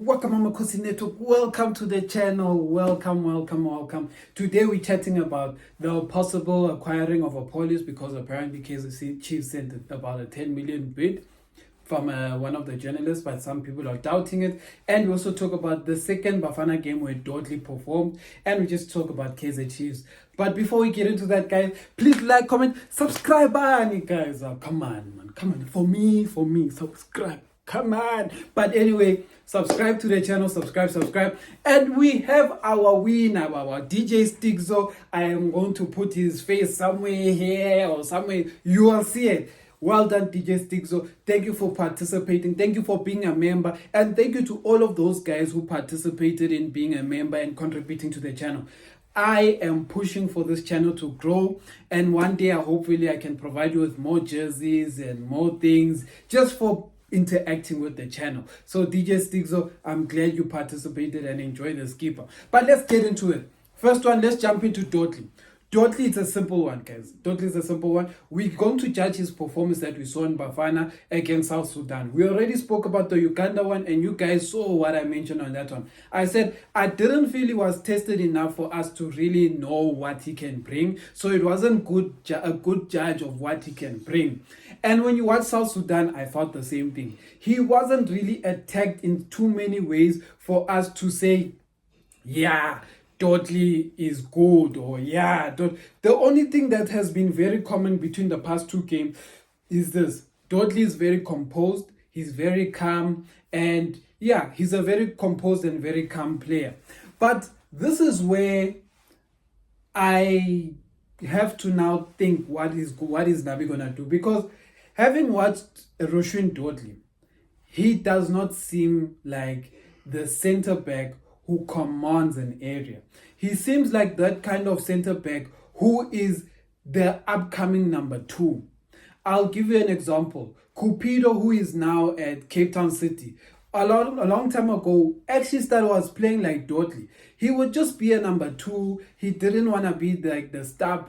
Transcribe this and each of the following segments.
Welcome, Amakhosi Network. Welcome to the channel. Welcome. Today we're chatting about the possible acquiring of Appollis because apparently Kaizer Chiefs sent about a 10 million bid from one of the journalists, but some people are doubting it. And we also talk about the second Bafana game where Dortley performed, and we just talk about Kaizer Chiefs. But before we get into that, guys, please like, comment, subscribe, guys. Come on, man. Come on. For me, subscribe. Come on. But anyway, subscribe to the channel, subscribe. And we have our winner, our DJ Stigzo. I am going to put his face somewhere here or somewhere. You will see it. Well done, DJ Stigzo. Thank you for participating. Thank you for being a member. And thank you to all of those guys who participated in being a member and contributing to the channel. I am pushing for this channel to grow, and one day hopefully I can provide you with more jerseys and more things just for interacting with the channel. So DJ Stigzo, I'm glad you participated and enjoyed the skipper. But let's get into it. First one, let's jump into Dortley. Dortley is a simple one, guys. Dortley is a simple one. We're going to judge his performance that we saw in Bafana against South Sudan. We already spoke about the Uganda one, and you guys saw what I mentioned on that one. I said I didn't feel he was tested enough for us to really know what he can bring. So it wasn't a good judge of what he can bring. And when you watch South Sudan, I thought the same thing. He wasn't really attacked in too many ways for us to say, yeah, Dortley is good, or yeah, the only thing that has been very common between the past two games is this. Dortley is very composed, he's very calm, and yeah, he's a very composed and very calm player. But this is where I have to now think what is Nabi gonna do, because having watched Oswin Dortley, he does not seem like the center back who commands an area. He seems like that kind of center back who is the upcoming number 2. I'll give you an example. Cupido, who is now at Cape Town City, a long time ago actually was playing like Dortley. He would just be a number 2. He didn't want to be like the star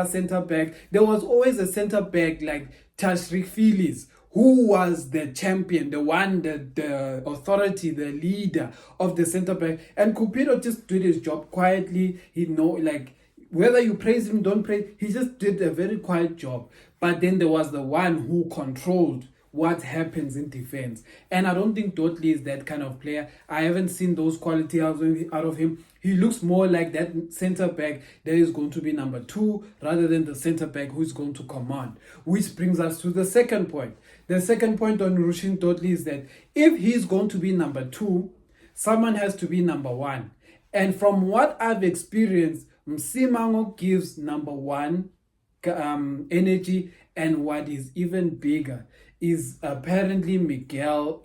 center back. There was always a center back like Tashrik Phillips, who was the champion, the one, the authority, the leader of the center back. And Cupido just did his job quietly. Whether you praise him, don't praise, he just did a very quiet job. But then there was the one who controlled what happens in defense. And I don't think Dortley is that kind of player. I haven't seen those qualities out of him. He looks more like that center back that is going to be number 2 rather than the center back who is going to command. Which brings us to the second point. The second point on Oswin Dortley is that if he's going to be number 2, someone has to be number 1. And from what I've experienced, Msimango gives number 1 energy, and what is even bigger is apparently Miguel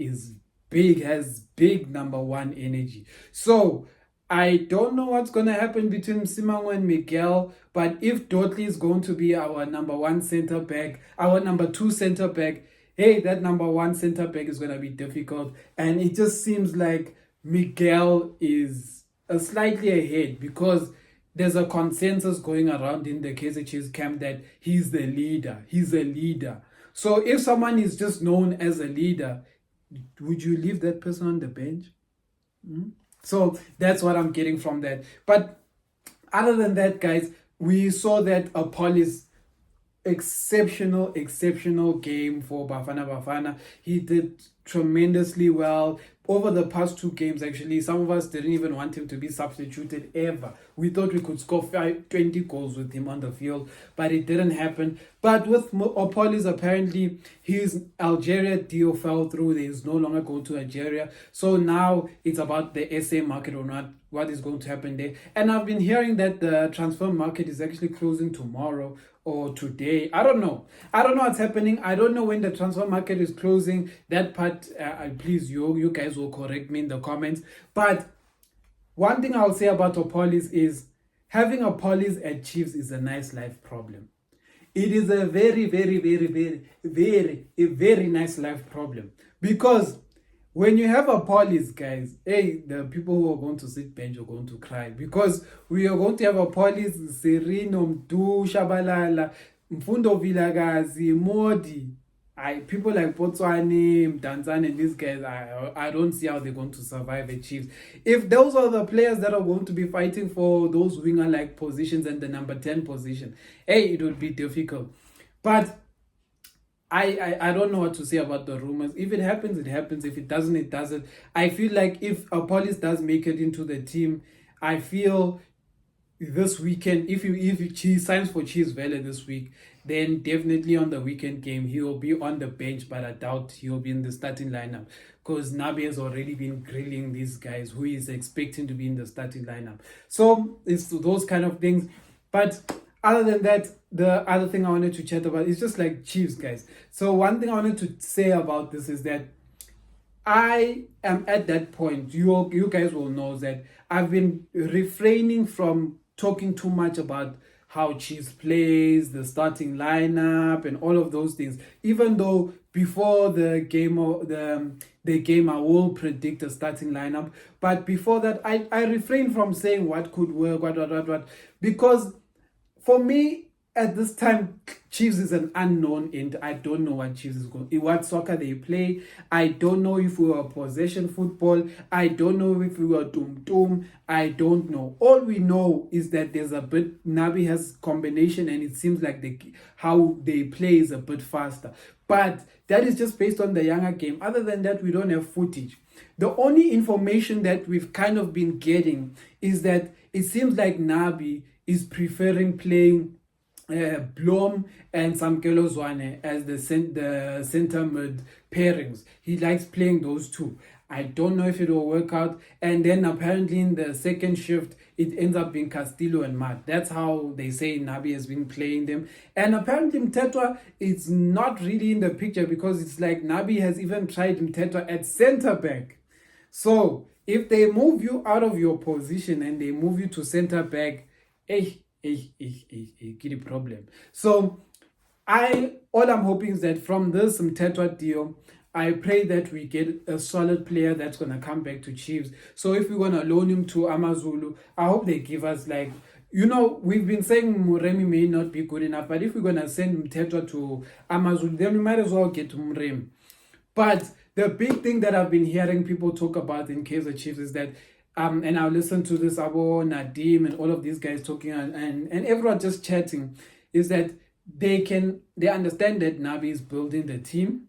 has big number 1 energy. So I don't know what's going to happen between Msimango and Miguel, but if Dortley is going to be our number 1 center back, our number 2 center back, hey, that number 1 center back is going to be difficult. And it just seems like Miguel is slightly ahead, because there's a consensus going around in the Kaizer Chiefs camp that he's the leader. He's a leader. So if someone is just known as a leader, would you leave that person on the bench? So that's what I'm getting from that. But other than that, guys, we saw that Appollis, exceptional game for Bafana. He did tremendously well over the past 2 games. Actually, some of us didn't even want him to be substituted ever. We thought we could score 20 goals with him on the field, but it didn't happen. But with Appollis, apparently his Algeria deal fell through. He is no longer going to Algeria, so now it's about the SA market or not, what is going to happen there. And I've been hearing that the transfer market is actually closing tomorrow or today. I don't know what's happening. I don't know when the transfer market is closing. That part, please, you guys will correct me in the comments. But one thing I'll say about Appollis is having Appollis at Chiefs is a nice life problem. It is a very nice life problem, because when you have Appollis, guys, hey, the people who are going to sit bench are going to cry, because we are going to have Appollis, Serino, Mdu, Shabalala, Mfundo Vilagazi, Modi. people like Botswani, Danzan, and these guys, I don't see how they're going to survive at Chiefs. If those are the players that are going to be fighting for those winger-like positions and the number 10 position, hey, it would be difficult. But I don't know what to say about the rumors. If it happens, it happens. If it doesn't, it doesn't. I feel like if Appollis does make it into the team, I feel this weekend, if he signs for Chiefs Valley this week, then definitely on the weekend game he will be on the bench, but I doubt he will be in the starting lineup because Nabi has already been grilling these guys who is expecting to be in the starting lineup. So it's those kind of things. But other than that, the other thing I wanted to chat about is just like Chiefs, guys. So one thing I wanted to say about this is that I am at that point. You guys will know that I've been refraining from talking too much about how Chiefs plays, the starting lineup, and all of those things. Even though before the game, I will predict the starting lineup. But before that, I refrain from saying what could work, what, because for me, at this time, Chiefs is an unknown, and I don't know what Chiefs is going, what soccer they play. I don't know if we were possession football. I don't know if we were doom. I don't know. All we know is that there's a bit, Nabi has combination, and it seems like how they play is a bit faster. But that is just based on the younger game. Other than that, we don't have footage. The only information that we've kind of been getting is that it seems like Nabi is preferring playing Blom and Samkelo Zwane as the center mid pairings. He likes playing those two. I don't know if it will work out. And then apparently in the second shift, it ends up being Castillo and Matt. That's how they say Nabi has been playing them. And apparently Mtetwa is not really in the picture because it's like Nabi has even tried Mtetwa at center back. So if they move you out of your position and they move you to center back, get a problem. So all I'm hoping is that from this Mtetwa deal, I pray that we get a solid player that's going to come back to Chiefs. So if we're going to loan him to Amazulu, I hope they give us we've been saying Muremi may not be good enough, but if we're going to send Mtetwa to Amazulu, then we might as well get Muremi. But the big thing that I've been hearing people talk about in Kaizer Chiefs is that and I'll listen to this Abo, Nadim, and all of these guys talking and everyone just chatting, is that they understand that Nabi is building the team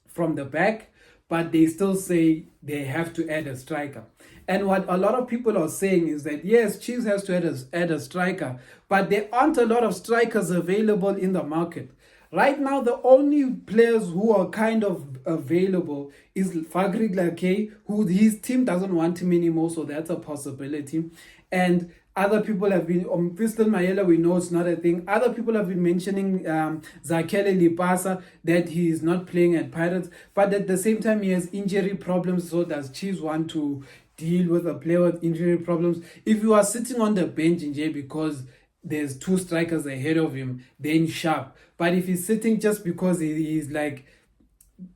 from the back, but they still say they have to add a striker. And what a lot of people are saying is that yes, Chiefs has to add a striker, but there aren't a lot of strikers available in the market. Right now, the only players who are kind of available is Fagri Lake, who his team doesn't want him anymore, so that's a possibility. And other people have been, Fistel Mayela, we know it's not a thing. Other people have been mentioning Zakele Lipasa, that he is not playing at Pirates, but at the same time, he has injury problems, so does Chiefs want to deal with a player with injury problems? If you are sitting on the bench in J because there's two strikers ahead of him, then sharp. But if he's sitting just because he's like,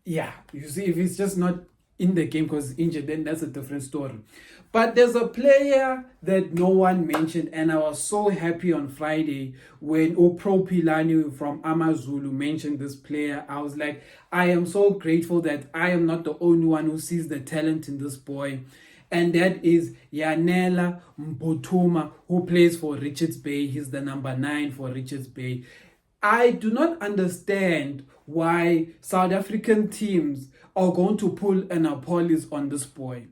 yeah, you see, if he's just not in the game because he's injured, then that's a different story. But there's a player that no one mentioned, and I was so happy on Friday when Opro Pilani from Amazulu mentioned this player. I was like, I am so grateful that I am not the only one who sees the talent in this boy. And that is Yanela Mbuthuma, who plays for Richards Bay. He's the number 9 for Richards Bay. I do not understand why South African teams are going to pull an Appollis on this boy.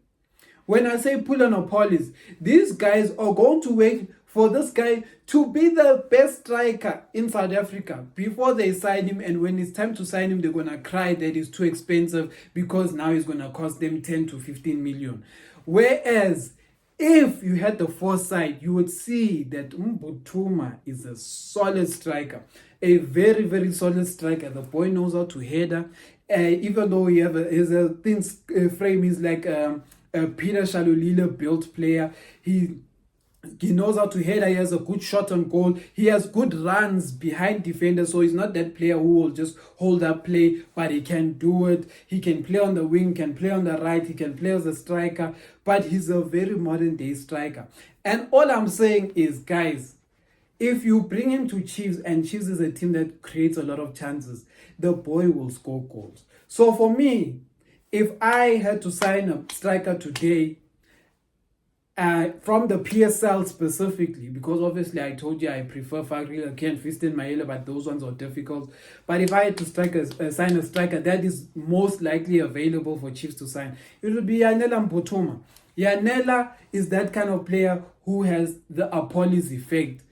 When I say pull an Appollis, these guys are going to wait for this guy to be the best striker in South Africa before they sign him. And when it's time to sign him, they're going to cry that he's too expensive because now he's going to cost them 10 to 15 million. Whereas, if you had the foresight, you would see that Mbuthuma is a solid striker, a very, very solid striker. The boy knows how to header. Even though he has a thin frame, he's like a Peter Shalulile built player. He knows how to header. He has a good shot on goal. He has good runs behind defenders. So he's not that player who will just hold up play, but he can do it. He can play on the wing, can play on the right. He can play as a striker, but he's a very modern day striker. And all I'm saying is, guys, If you bring him to Chiefs, and Chiefs is a team that creates a lot of chances, the boy will score goals. So for me, if I had to sign a striker today, from the PSL specifically, because obviously I told you I prefer Fagri, and Fiston Maele, but those ones are difficult. But if I had to sign a striker that is most likely available for Chiefs to sign, it would be Mbuthuma. Yanela is that kind of player who has the Appollis effect.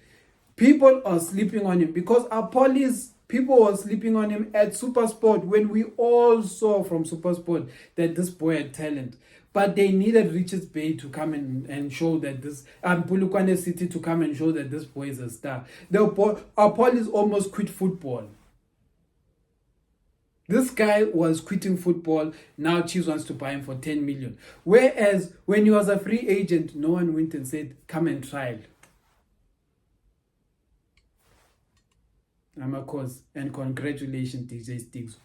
People are sleeping on him because Appollis, people were sleeping on him at Supersport when we all saw from Supersport that this boy had talent. But they needed Richards Bay to come and show that this, and Polokwane City to come and show that this boy is a star. Appollis almost quit football. This guy was quitting football. Now Chiefs wants to buy him for 10 million. Whereas when he was a free agent, no one went and said, come and trial. Amakhosi, and congratulations, DJ Sticks.